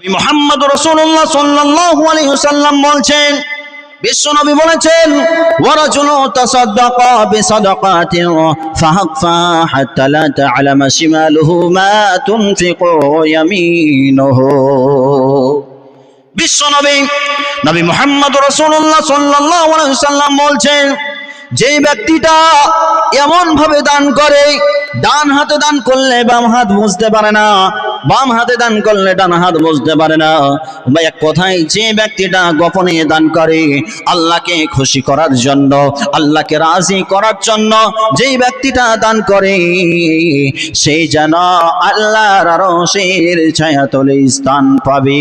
মুহাম্মদ রাসূলুল্লাহ সাল্লাল্লাহু আলাইহি ওয়াসাল্লাম বলছেন, বিশ্বনবী বলেছেন, ওয়ারাজুলু তাসাদদাকা বিসাদাকাতিন ফাহাক্ফা হাত্তা লা তা'লামা শিমালুহু মা তুনফিকু ইয়ামিনুহু। বিশ্বনবী নবী মুহাম্মদ রাসূলুল্লাহ সাল্লাল্লাহু আলাইহি ওয়াসাল্লাম বলছেন, যে ব্যক্তিটা এমন ভাবে দান করে, ডান হাতে দান করলে বাম হাত বুঝতে পারে না, বাম হাতে দান করলে ডান হাত বুঝতে পারে না। বা এক কথায়, যে ব্যক্তিটা গোপনে দান করে আল্লাহকে খুশি করার জন্য, আল্লাহকে রাজি করার জন্য, যেই ব্যক্তিটা দান করে সেই যেন আল্লাহর আরশের ছায়াতলে স্থান পাবে।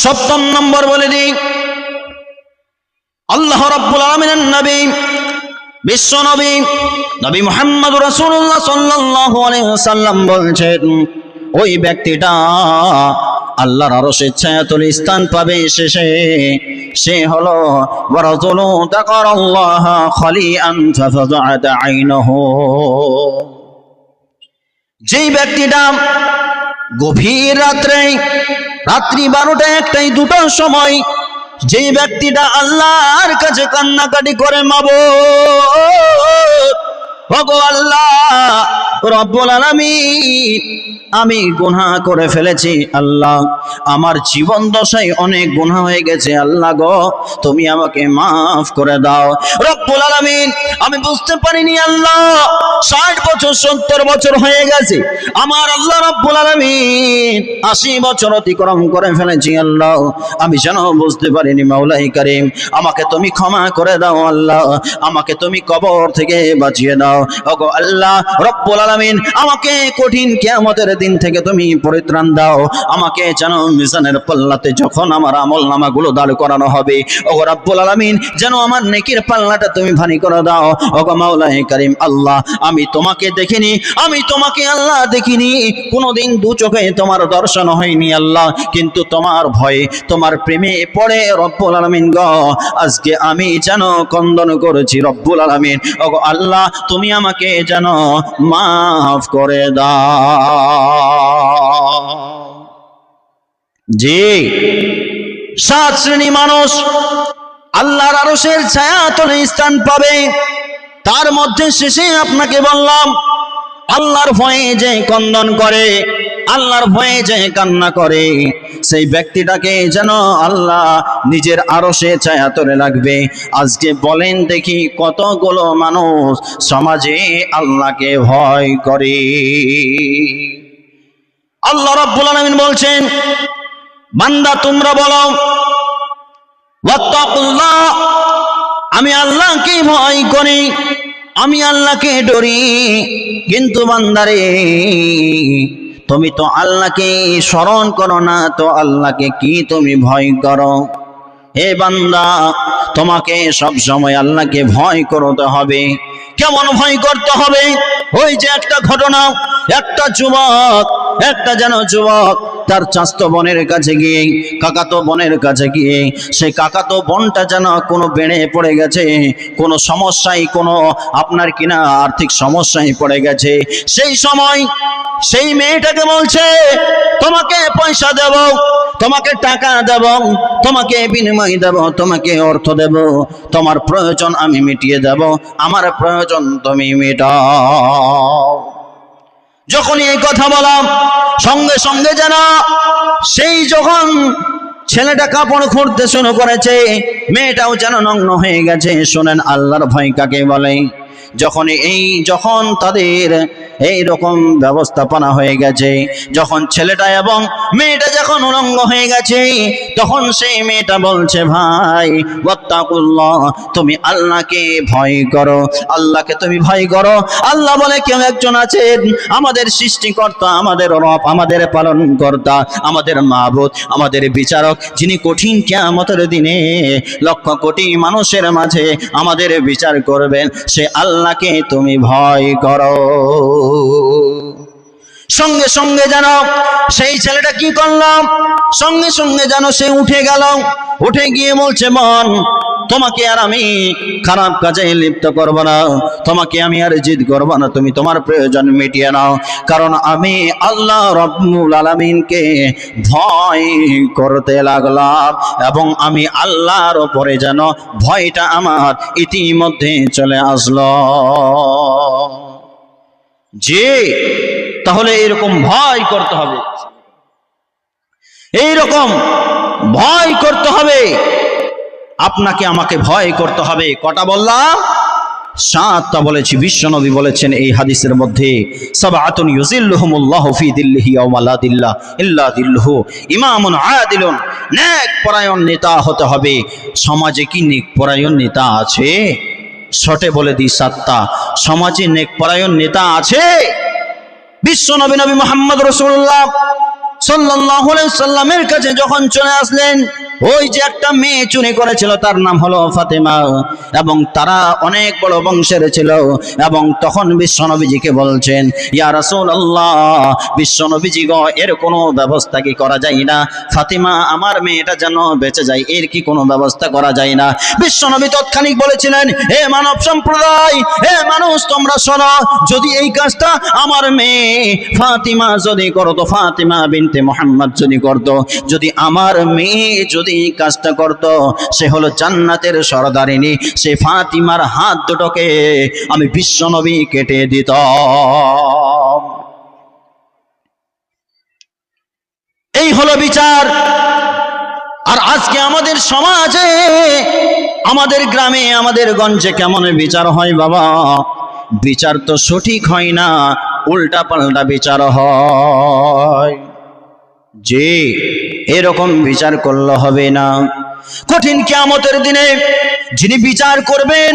সপ্তম নম্বর বলে দিই, আল্লাহ রাব্বুল আলামিনের নবী বিশ্ব নবী নবী মুহাম্মদ রাসূলুল্লাহ সাল্লাল্লাহু আলাইহি ওয়াসাল্লাম বলছেন, ওই ব্যক্তিটা আল্লাহর আরশের ছায়াতলে স্থান পাবে শেষে, সে হলো ওয়ারাজুলু যাকারাল্লাহ খালিআন ফাফাযা'আত আইনুহু। যেই ব্যক্তিটা গভীর রাত্রি 12টা 1টা 2টার সময় যে ব্যক্তিটা আল্লাহর কাছে কান্নাকাটি করে, মাবুদ ওগো আল্লাহ রব্বুল আলামিন, আমি গুনাহ করে ফেলেছি আল্লাহ, আমার জীবন দশায় অনেক গুনাহ হয়ে গেছে আল্লাহ গো, তুমি আমাকে মাফ করে দাও। রব্বুল আলামিন, আমি বুঝতে পারিনি আল্লাহ, 60 বছর 70 বছর হয়ে গেছে, আমার আল্লাহ রব্বুল আলামিন 80 বছর অতিক্রম করে ফেলেছি আল্লাহ, আমি যেন বুঝতে পারিনি। মাওলাই কারীম, আমাকে তুমি ক্ষমা করে দাও আল্লাহ, আমাকে তুমি কবর থেকে বাঁচিয়ে দাও। ওগো আল্লাহ রব্বুল আলামিন, আমাকে কঠিন কিয়ামতের দিন থেকে তুমি পরিত্রাণ দাও, আমাকে যেন মিজানের পাল্লাতে যখন আমার আমলনামাগুলো দাঁড় করানো হবে, ওগো রব্বুল আলামিন, যেন আমার নেকির পাল্লাটা তুমি ভারী করে দাও। ওগো মাওলাই কারীম, আল্লাহ আমি তোমাকে দেখিনি, আমি তোমাকে আল্লাহ দেখিনি, কোনোদিন দু চোখে তোমার দর্শন হয়নি আল্লাহ, কিন্তু তোমার ভয়ে তোমার প্রেমে পড়ে রব্বুল আলামিন গো, আজকে আমি যেন কন্দন করেছি রব্বুল আলামিন, ওগো আল্লাহ তুমি আমাকে যেন মাফ করে দাও। জি, 7 শ্রেণী মানুষ আল্লাহর আরশের ছায়াতলে স্থান পাবে, তার মধ্যে শেষে আপনাকে বললাম, আল্লাহর ভয়ে যে কন্দন করে, আল্লাহর ভয়ে যে কান্না করে, সেই ব্যক্তিটাকে যেন আল্লাহ নিজের আরশে ছায়াতলে রাখবে। আজকে বলেন দেখি, কতগুলো মানুষ সমাজে আল্লাহকে ভয় করে? আল্লাহ রাব্বুল আলামিন বলছেন, বান্দা তোমরা বলো ওয়াত্তাকুল্লাহ, আমি আল্লাহকে ভয় করি, আমি আল্লাহকে ডরি। কিন্তু বান্দারে, তুমি তো আল্লাহকে স্মরণ করো না, তো আল্লাহকে কি তুমি ভয় করো? হে বান্দা, তোমাকে সব সময় আল্লাহকে ভয় করতে হবে। কেমন ভয় করতে হবে? ওই যে একটা ঘটনা, একটা যুবক, একটা যেন যুবক তার চাচাতো বোনের কাছে গিয়ে, কাকাতো বোনের কাছে গিয়ে, সেই কাকাতো বোনটা যেন কোনো বেড়ে পড়ে গেছে, কোনো সমস্যায়, কোনো আপনার কিনা আর্থিক সমস্যায় পড়ে গেছে। সেই সময় সেই মেয়েটাকে বলছে, তোমাকে পয়সা দেব, তোমাকে টাকা দেব, তোমাকে বিনিময় দেব, তোমাকে অর্থ দেব, তোমার প্রয়োজন আমি মিটিয়ে দেব, আমার প্রয়োজন তুমি মেটাও। যখনই এই কথা বললাম, সঙ্গে সঙ্গে যেন সেই যখন ছেলেটা কাপড় খুঁড়তে শুরু করেছে, মেয়েটাও যেন নগ্ন হয়ে গেছে। শোনেন, আল্লাহর ভয় কাকে বলে? যখন তাদের এই রকম ব্যবস্থাপনা হয়ে গেছে, যখন ছেলেটা এবং মেয়েটা যখন উলঙ্গ হয়ে গেছে, তখন সেই মেয়েটা বলছে, ভাই ওয়াত্তাকুল্লাহ, তুমি আল্লাহকে ভয় করো, আল্লাহকে তুমি ভয় করো। আল্লাহ বলে কেউ একজন আছেন, আমাদের সৃষ্টিকর্তা, আমাদের রব, আমাদের পালনকর্তা, আমাদের মাবুদ, আমাদের বিচারক, যিনি কঠিন কিয়ামতের দিনে লক্ষ কোটি মানুষের মাঝে আমাদের বিচার করবেন, সে আল্লাহকে তুমি ভয় করো। সঙ্গে সঙ্গে যেন সেই ছেলেটা কি করলাম, সঙ্গে সঙ্গে যেন সে উঠে গেল, উঠে গিয়ে বলছে, বোন তোমাকে আর আমি খারাপ কাজে লিপ্ত করব না, তোমাকে আমি আর জিদ করব না, তুমি তোমার প্রয়োজন মিটিয়ে নাও। কারণ আমি আল্লাহ রাব্বুল আলামিনকে ভয় করতে লাগলাম এবং আমি আল্লাহর উপরে যেন ভয়টা আমার ইতিমধ্যে চলে আসলো। যে তাহলে এরকম ভয় করতে হবে, এইরকম ভয় করতে হবে, আপনাকে আমাকে ভয় করতে হবে। কটা বললাম? 7টা বলেছি। বিশ্বনবী বলেছেন এই হাদিসের মধ্যে, সাবআতুন ইউজিল্লুহুমুল্লাহু ফি দিল্লিহি ইয়াওমা লা দিল্লা ইল্লা দিল্লুহু, ইমামুন আদিলুন, নেক পরায়ণ নেতা হতে হবে। সমাজে কি নেক পরায়ণ নেতা আছে? শর্টে বলে দিই 7টা। সমাজে নেক পরায়ণ নেতা আছে? বিশ্বনবী নবী মুহাম্মদ রাসূলুল্লাহ সাল্লাল্লাহু আলাইহি সাল্লামের কাছে যখন চলে আসলেন, ওই যে একটা মেয়ে চুরি করেছিল তার নাম হলো ফাতেমা, এবং তারা অনেক বড় বংশের ছিল, এবং তখন বিশ্বনবীজিকে বলছেন, ইয়া রাসূলুল্লাহ, বিশ্বনবীজি গো, এর কোনো ব্যবস্থা কি করা যায় না? ফাতেমা আমার মেয়েটা যেন বেঁচে যায়, এর কি কোনো ব্যবস্থা করা যায় না? বিশ্বনবী তৎক্ষণিক বলেছিলেন, হে মানব সম্প্রদায়, হে মানুষ, তোমরা শোনো, যদি এই কাজটা আমার মেয়ে ফাতেমা যদি করতো, ফাতেমা বিনতে মুহাম্মদ যদি করতো, যদি আমার মেয়ে যদি কাজটা করত, সে হলো জান্নাতের সরদারিনী, সে ফাতিমার হাত দুটোকে আমি বিশ্বনবী কেটে দিতাম। এই হলো বিচার। আর আজকে আমাদের সমাজে, আমাদের গ্রামে, আমাদের গঞ্জে কেমন বিচার হয় বাবা? বিচার তো সঠিক হয় না, উল্টা পাল্টা বিচার হয়। যে এরকম বিচার করলে হবে না। কঠিন কিয়ামতের দিনে যিনি বিচার করবেন,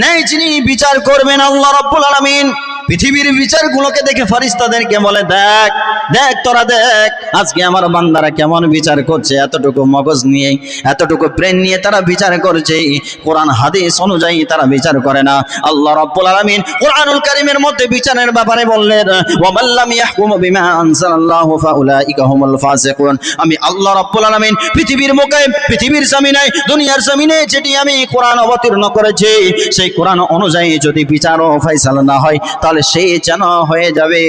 ন্যায় যিনি বিচার করবেন, আল্লাহ রাব্বুল আলামিন পৃথিবীর বিচারগুলোকে দেখে ফেরেশতাদেরকে বলে, দেখ দেখ, তোরা দেখ আজকে আমার বান্দারা কেমন বিচার করছে। এতটুকু মগজ নিয়ে, এতটুকু ব্রেন নিয়ে তারা বিচার করছে, কোরআন হাদিস অনুযায়ী তারা বিচার করে না। আল্লাহ রাব্বুল আলামিন কোরআনুল কারীমের মধ্যে বিচারের ব্যাপারে বললেন, ওয়া মান লাম ইয়াহকুম বিমা আনজালাল্লাহু ফাউলাইকা হুমুল ফাসিকুন। আমি আল্লাহ রাব্বুল আলামিন পৃথিবীর মুখে, পৃথিবীর জমিনে, দুনিয়ার জমিনে যেটি আমি কোরআন অবতীর্ণ করেছি, সেই কোরআন অনুযায়ী যদি বিচার ও ফয়সালা না হয়, তাহলে সে যেন হয়ে যাবে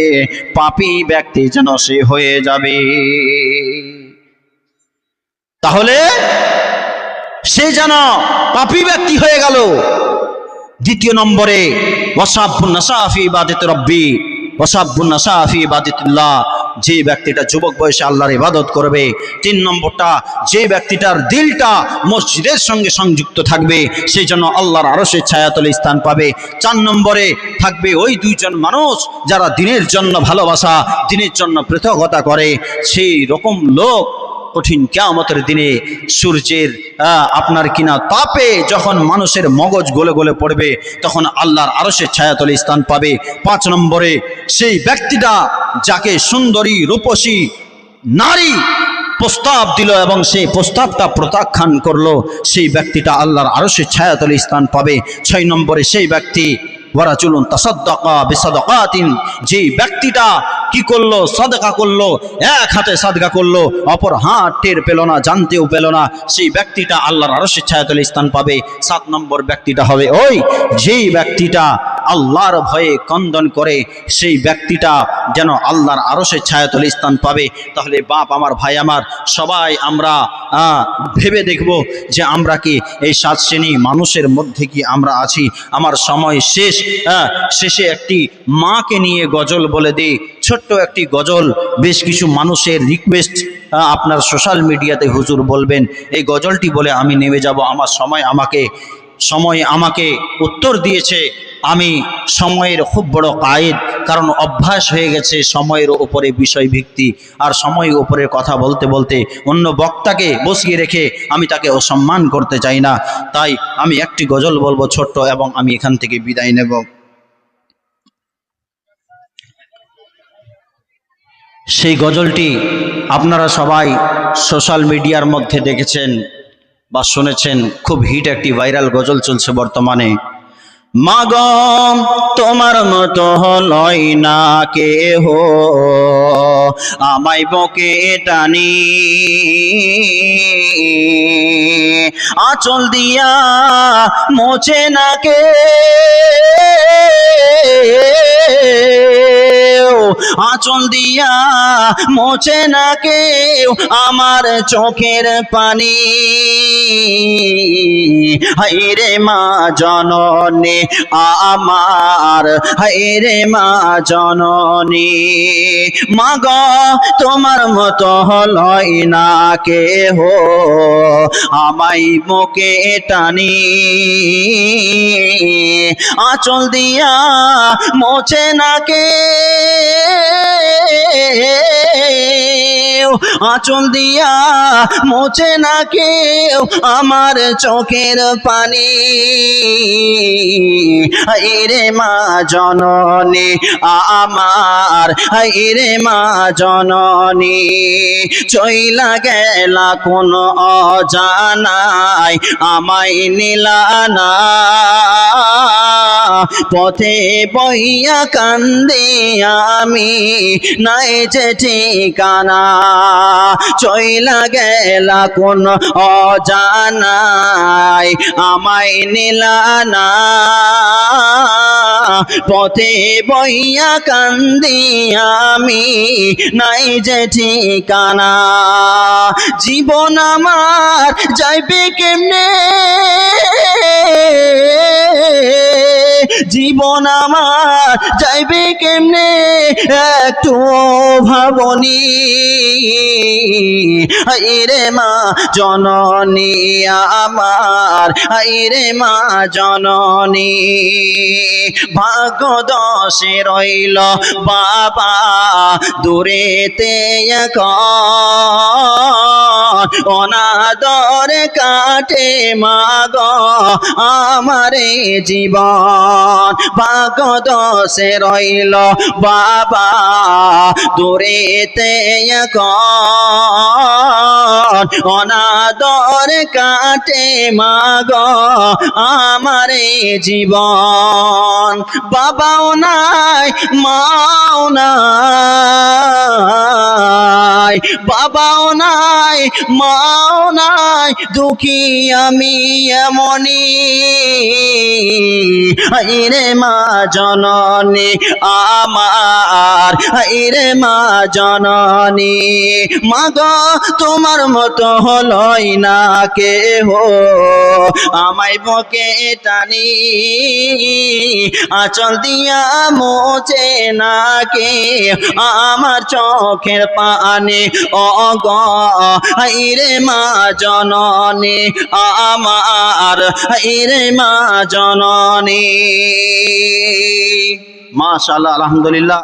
পাপী ব্যক্তি, যেন সে হয়ে যাবে। তাহলে সে যেন পাপী ব্যক্তি হয়ে গেল। দ্বিতীয় নম্বরে, ওয়াসাবুন নাসা ফি ইবাদাতি রাব্বি ওয়াসাবুন নাসা ফি ইবাদাতিল্লাহ, যে ব্যক্তিটা যুবক বয়সে আল্লাহর ইবাদত করবে। 3 নম্বরটা, যে ব্যক্তিটার দিলটা মসজিদের সঙ্গে সংযুক্ত থাকবে, সেই জন্য আল্লাহর আরশের ছায়াতলে স্থান পাবে। 4 নম্বরে থাকবে ওই 2 জন মানুষ যারা দিনের জন্য ভালোবাসা, দিনের জন্য পৃথকতা করে, সেই রকম লোক কঠিন কিয়ামতের দিনে সূর্যের আপনার কিনা তাপে যখন মানুষের মগজ গলে গলে পড়বে, তখন আল্লাহর আরশের ছায়াতলে স্থান পাবে। 5 নম্বরে, সেই ব্যক্তিটা যাকে সুন্দরী রূপসী নারী প্রস্তাব দিল এবং সেই প্রস্তাবটা প্রত্যাখ্যান করলো, সেই ব্যক্তিটা আল্লাহর আরশের ছায়াতলে স্থান পাবে। 6 নম্বরে, সেই ব্যক্তি ওয়ারাজুলুন তাসাদ্দাকা বিসাদাকাতিন, যে ব্যক্তিটা কি করলো? সাদকা করলো, এক হাতে সাদকা করলো, অপর হাত টের পেল না, জানতেও পেল না, সেই ব্যক্তিটা আল্লাহর আরশের ছায়াতলে স্থান পাবে। 7 নম্বর ব্যক্তিটা হবে ওই যেই ব্যক্তিটা আল্লাহর ভয়ে কন্দন করে, সেই ব্যক্তিটা যেন আল্লাহর আরশের ছায়াতলে স্থান পাবে। তাহলে বাপ আমার, ভাই আমার, সবাই আমরা ভেবে দেখব যে আমরা কি এই 7 শ্রেণী মানুষের মধ্যে কি আমরা আছি? আমার সময় শেষ। শেষে একটি মাকে নিয়ে গজল বলে দিই, ছোট্ট একটি গজল। বেশ কিছু মানুষের রিকোয়েস্ট, আপনার সোশ্যাল মিডিয়াতে হুজুর বলবেন, এই গজলটি বলে আমি নেমে যাব। আমার সময় আমাকে উত্তর দিয়েছে, আমি সময়ের খুব বড় কায়েদ, কারণ অভ্যাস হয়ে গেছে সময়ের উপরে বিষয়ভিত্তি, আর সময়ের উপরে কথা বলতে বলতে অন্য বক্তাকে বসিয়ে রেখে আমি তাকে অসম্মান করতে চাই না। তাই আমি একটি গজল বলবো ছোট্ট, এবং আমি এখান থেকে বিদায় নেব। সেই গজলটি আপনারা সবাই সোশ্যাল মিডিয়ার মধ্যে দেখেছেন বা শুনেছেন, খুব হিট একটি ভাইরাল গজল চলছে বর্তমানে। মাগো তোমার মতো হলই না কেহ আমায় বুকে টানি আঁচল দিয়া মোছে না কে আঁচল দিয়া মোছে না কেউ আমার চোখের পানি হায়রে মা জননী আমার হায়রে মা জননী মাগো তোমার মতো হলই না কেহ আমায় বুকে টানি আঁচল দিয়া মোছে না কে আঁচল দিয়া মোছে না কেউ আমার চোখের পানি হায়রে মা জননী আমার হায়রে মা জননী চইলা গেলা কোন অজানায় আমায় নিলা না পথে বইয়া কান্দি আমি নাই যে ঠিকানা চইলা গেলা কোন অজানায় আমায় নিলা না পথে বইয়া কান্দি আমি নাই যে ঠিকানা জীবন আমার যাইবে কেমনে জীবন আমার যাইবে কেমনে একটু ভাবনি হায়রে মা জননী আমার হায়রে মা জননী ভাগ্য দশে রইল বাবা দূরেতে এখন অনাদর কাটে মাগো আমারে জীবন ভাগ্য দশে রইল বাবা দূরেতে এখন অনাদর কাটে মাগো আমারে জীবন বাবাও নাই মাও নাই বাবাও নাই মাও নাই দুঃখী আমি এমনি হায়রে মা জননী আমার হায়রে মা জননী মাগো তোমার মতো হলই না কেহ আমায় বুকে টানি আঁচল দিয়া মোছে না কে আমার চোখের পানি অগ হায়রে মা জননী আমার হায়রে মা জননী মাশাআল্লাহ আলহামদুলিল্লাহ।